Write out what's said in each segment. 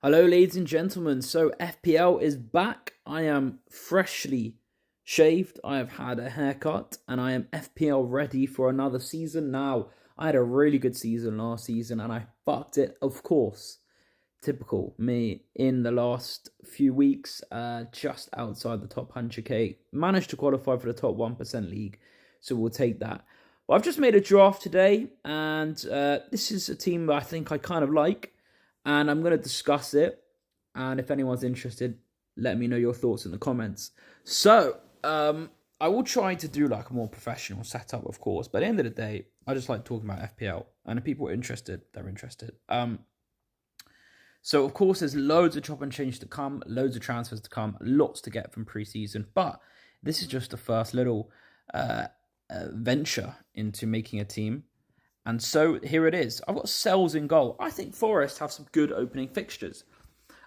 Hello, ladies and gentlemen. So, FPL is back. I am freshly shaved. I have had a haircut and I am FPL ready for another season. Now, I had a really good season last season and I fucked it, of course. Typical me in the last few weeks, just outside the top 100k. Managed to qualify for the top 1% league, so we'll take that. But I've just made a draft today, and this is a team that I think I kind of like, and I'm going to discuss it. And if anyone's interested, let me know your thoughts in the comments. So, I will try to do like a more professional setup, of course. But at the end of the day, I just like talking about FPL, and if people are interested, they're interested. So, of course, there's loads of chop and change to come, loads of transfers to come, lots to get from preseason. But this is just the first little venture into making a team. And so here it is. I've got Sells in goal. I think Forest have some good opening fixtures.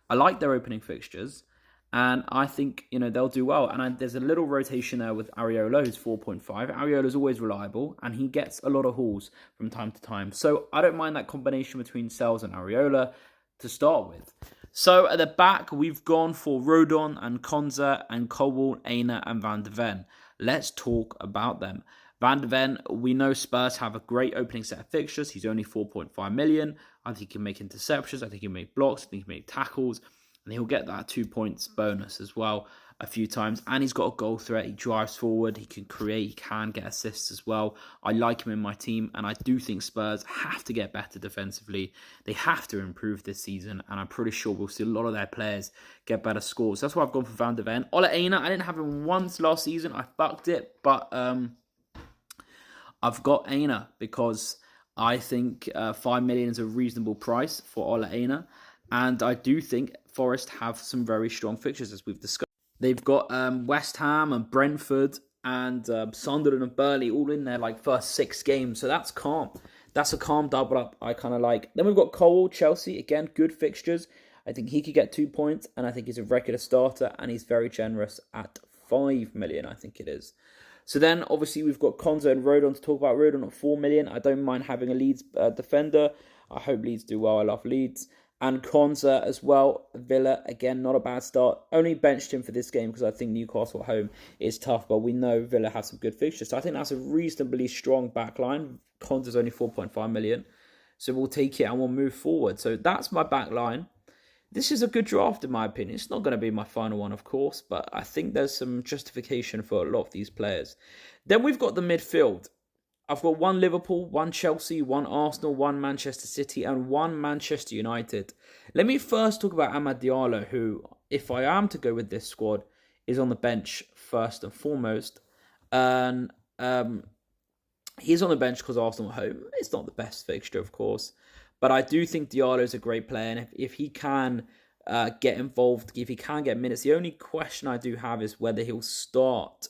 I like their opening fixtures. And I think, they'll do well. And there's a little rotation there with Areola, who's 4.5. Areola's always reliable, and he gets a lot of hauls from time to time. So I don't mind that combination between Sells and Areola to start with. So at the back, we've gone for Rodon and Konza and Cobble, Aina and Van de Ven. Let's talk about them. Van de Ven, we know Spurs have a great opening set of fixtures. He's only 4.5 million. I think he can make interceptions. I think he can make blocks. I think he can make tackles. And he'll get that 2 points bonus as well a few times. And he's got a goal threat. He drives forward. He can create. He can get assists as well. I like him in my team. And I do think Spurs have to get better defensively. They have to improve this season. And I'm pretty sure we'll see a lot of their players get better scores. That's why I've gone for Van de Ven. Ola Aina, I didn't have him once last season. I fucked it. But I've got Aina because I think 5 million is a reasonable price for Ola Aina. And I do think Forest have some very strong fixtures, as we've discussed. They've got West Ham and Brentford and Sunderland and Burnley all in their first 6 games. So that's calm. That's a calm double up I kind of like. Then we've got Cole, Chelsea. Again, good fixtures. I think he could get 2 points, and I think he's a regular starter, and he's very generous at 5 million, I think it is. So then, obviously, we've got Konza and Rodon to talk about. Rodon at 4 million. I don't mind having a Leeds defender. I hope Leeds do well. I love Leeds. And Konza as well. Villa, again, not a bad start. Only benched him for this game because I think Newcastle at home is tough. But we know Villa has some good fixtures. So I think that's a reasonably strong backline. Konza's only 4.5 million. So we'll take it and we'll move forward. So that's my backline. This is a good draft in my opinion. It's not going to be my final one, of course. But I think there's some justification for a lot of these players. Then we've got the midfield. I've got 1 Liverpool, 1 Chelsea, 1 Arsenal, 1 Manchester City, and 1 Manchester United. Let me first talk about Amad Diallo, who, if I am to go with this squad, is on the bench first and foremost. And he's on the bench because Arsenal at home. It's not the best fixture, of course. But I do think Diallo is a great player. And if he can get involved, if he can get minutes, the only question I do have is whether he'll start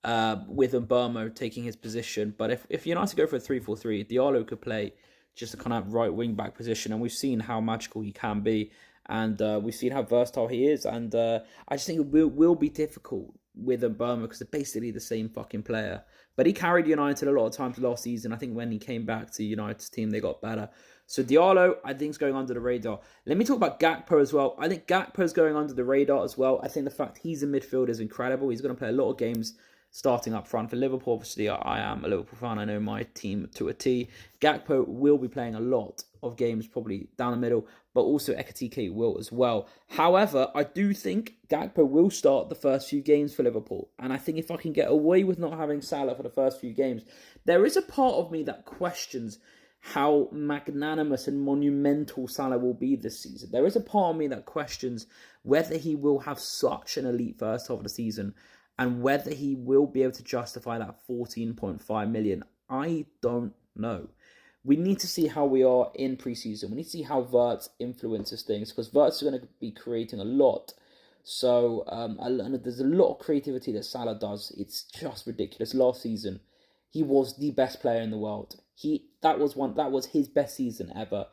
with Mbeumo taking his position. But if United go for a 3-4-3, Diallo could play just a kind of right wing back position, and we've seen how magical he can be, and we've seen how versatile he is, and I just think it will be difficult with Mbeumo because they're basically the same fucking player. But he carried United a lot of times last season. I think when he came back to United's team, they got better. So Diallo, I think, is going under the radar. Let me talk about Gakpo as well. I think Gakpo is going under the radar as well. I think the fact he's in midfield is incredible. He's going to play a lot of games starting up front for Liverpool. Obviously, I am a Liverpool fan. I know my team to a T. Gakpo will be playing a lot of games, probably down the middle, but also Ekitike will as well. However, I do think Gakpo will start the first few games for Liverpool. And I think if I can get away with not having Salah for the first few games, there is a part of me that questions how magnanimous and monumental Salah will be this season. There is a part of me that questions whether he will have such an elite first half of the season and whether he will be able to justify that 14.5 million. I don't know. We need to see how we are in preseason. We need to see how Wirtz influences things, because Wirtz is going to be creating a lot. So there's a lot of creativity that Salah does. It's just ridiculous. Last season, he was the best player in the world. That was his best season ever.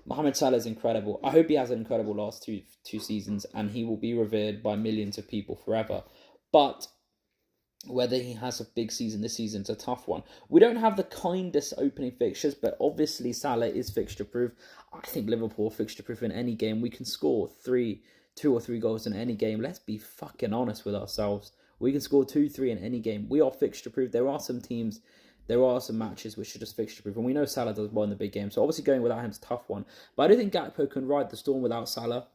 Mohamed Salah is incredible. I hope he has an incredible last two seasons, and he will be revered by millions of people forever. But whether he has a big season this season is a tough one. We don't have the kindest opening fixtures, but obviously Salah is fixture proof. I think Liverpool are fixture proof in any game. We can score 2 or 3 goals in any game. Let's be fucking honest with ourselves. We can score 2, 3 in any game. We are fixture proof. There are some teams, there are some matches which are just fixture proof, and we know Salah does well in the big game. So obviously going without him is a tough one. But I don't think Gakpo can ride the storm without Salah.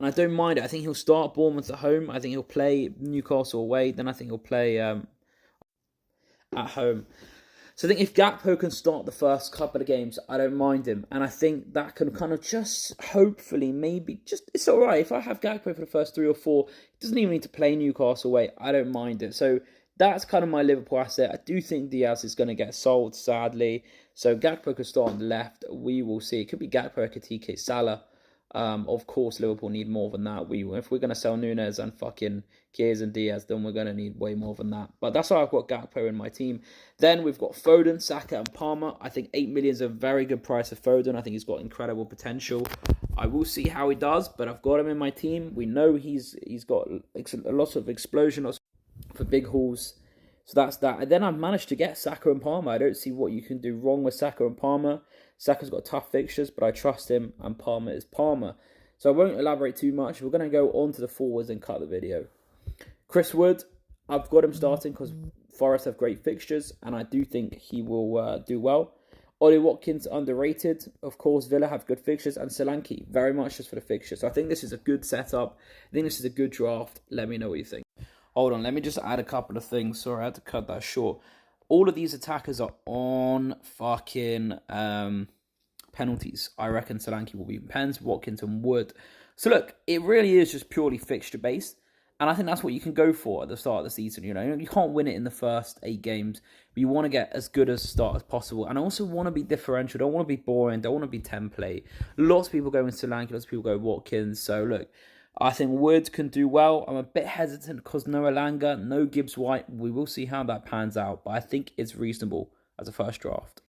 And I don't mind it. I think he'll start Bournemouth at home. I think he'll play Newcastle away. Then I think he'll play at home. So I think if Gakpo can start the first couple of games, I don't mind him. And I think that can kind of just hopefully it's all right. If I have Gakpo for the first 3 or 4, he doesn't even need to play Newcastle away. I don't mind it. So that's kind of my Liverpool asset. I do think Diaz is going to get sold, sadly. So Gakpo could start on the left. We will see. It could be Gakpo, Ekitike, Salah. Of course, Liverpool need more than that. If we're going to sell Nunes and fucking Kiers and Diaz, then we're going to need way more than that. But that's why I've got Gakpo in my team. Then we've got Foden, Saka and Palmer. I think 8 million is a very good price for Foden. I think he's got incredible potential. I will see how he does, but I've got him in my team. We know he's got a lot of explosion for big hauls. So that's that. And then I've managed to get Saka and Palmer. I don't see what you can do wrong with Saka and Palmer. Saka's got tough fixtures, but I trust him, and Palmer is Palmer. So I won't elaborate too much. We're going to go on to the forwards and cut the video. Chris Wood, I've got him starting because Forest have great fixtures, and I do think he will do well. Ollie Watkins, underrated. Of course, Villa have good fixtures, and Solanke, very much just for the fixtures. So I think this is a good setup. I think this is a good draft. Let me know what you think. Hold on, let me just add a couple of things. Sorry, I had to cut that short. All of these attackers are on fucking penalties. I reckon Solanke will be pens, Watkins and Wood. So look, it really is just purely fixture based. And I think that's what you can go for at the start of the season. You know, you can't win it in the first 8 games, but you want to get as good a start as possible. And I also want to be differential. Don't want to be boring. Don't want to be template. Lots of people go with Solanke. Lots of people go Watkins. So look, I think Wood can do well. I'm a bit hesitant because no Elanga, no Gibbs White. We will see how that pans out, but I think it's reasonable as a first draft.